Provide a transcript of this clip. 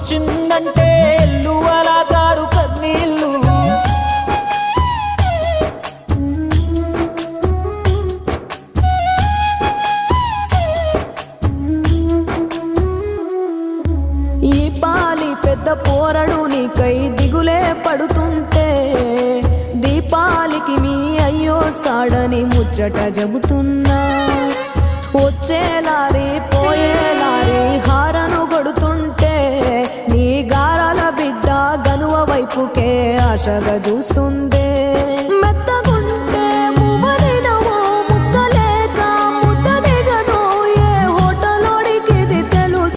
వచ్చిందంటే ఎల్లువలా కారు కన్నీళ్ళు. ఈ పాలి పెద్ద పోరడు నీకై దిగులే పడుతుంటే దీపాలికి మీ అయ్యోస్తాడని ముచ్చట చెబుతున్నా. వచ్చేలారి పోయేలారి హారను కొడుతుంటే నీ గారాల బిడ్డ గనువ వైపుకే ఆశగా చూస్తూ